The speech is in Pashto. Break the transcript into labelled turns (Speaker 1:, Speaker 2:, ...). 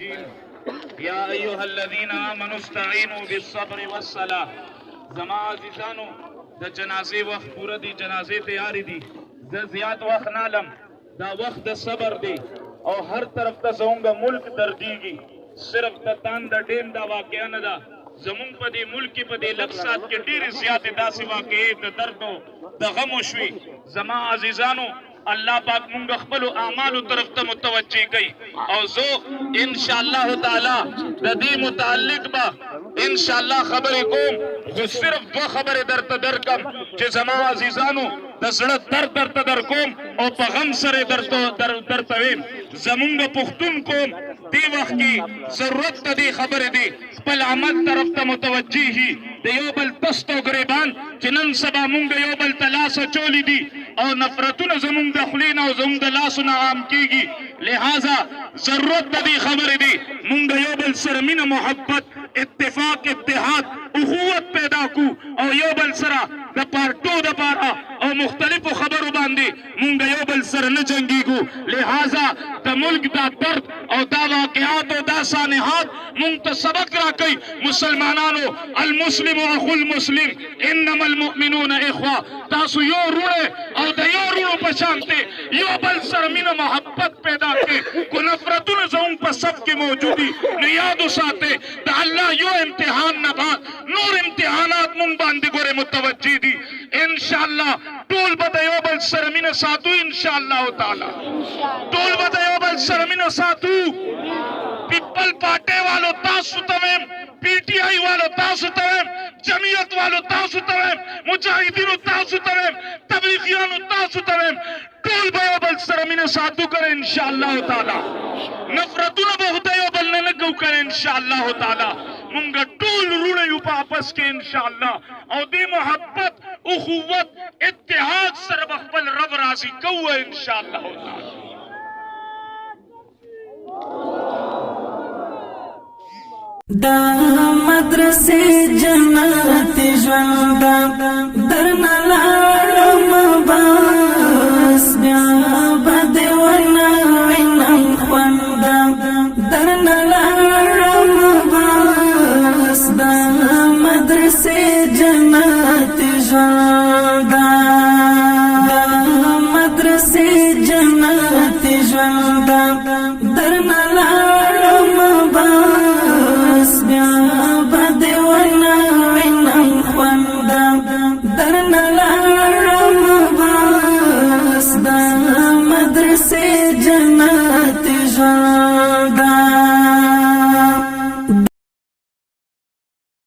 Speaker 1: الرجيم يا أيها الذين آمنوا استعينوا بالصبر والصلاة. زما عزیزانو د جنازې وخت پوره دی، جنازې تیارې دي، زه زیات وخت نه لم، دا وخت د صبر دی او هر طرف ته زمونږ ملک دردیږي. صرف د تان د ټیم دا واقعه نه ده، زمونږ په دې ملک کې په دې لږ کې ډېرې زیاتې داسې واقعې د درد او د غم وشوي. زما عزیزانو الله پاک مونږ خپلو اعمالو طرف ته متوجه کوي او زه انشاءالله تعالی د دې متعلق به انشاءالله خبرې کوم، خو صرف دوه خبرې درته درکم چې زما عزیزانو د زړه درد درته درکوم او په غم سره درته ویم. زمونږ پښتون قوم دې وخت کې ضرورت د دې خبرې دی خپل عمل طرف ته متوجه شي، د یو بل پست او ګریبان چې نن سبا مونږ یو بل ته لاس اچولی دي او نفرتونه زمونږ د خولې نه او زمونږ د لاسو نه عام کېږي. لہذا ضرورت د دې خبرې دی مونږ یو بل سره مینه محبت اتفاق اتحاد اخوت پیدا کو او یو بل سره د پارټو دپاره او مختلفو خبرو باندې مونږ یو بل سره نه جنګېږو. لہذا د ملک دا درد او دا واقعات او دا سانحات مونږ ته سبق راکوي مسلمانانو المسلم اخو المسلم انما المؤمنون اخوه. تاسو یو رونه او د یو رونو په شانتې یو بل سره مینه محبت پیدا کړئ. کو نفرتونه زموږ په صف کې موجودي نو یاد وساتئ د الله یو امتحان نه بعد نور امتحانات مونږ باندې ګورې متوجه دي. انشاءالله ټول به د یو بل سره مینه ساتو، انشاءالله تعالی ټول به د یو بل سره مینه ساتو. پیپل پارټۍ والو تاسو ته ویم، پی ټي آی والو تاسو ته ویم، جمعیت والو تاسو ته ویم، مجاهدینو تاسو ته ویم، تبلیغیانو تاسو ته ویم، ټول به یو بل سره مینه ساتو کړئ انشاءالله تعالی. نفرتونه به خدای یو بل نه لګو کړئ انشاءالله تعالی. مونږ ټول وروڼه یو په آپس کې انشاءالله او دې محبت اخوت اتحاد سره به خپل رب راضي کوو انشاءالله تعالی.
Speaker 2: دا مدرسې جنت ژوند درنه لاړم بس بیا به دې ونه وینم خوند درنه لاړم بس دا مدرسې جنت ژوند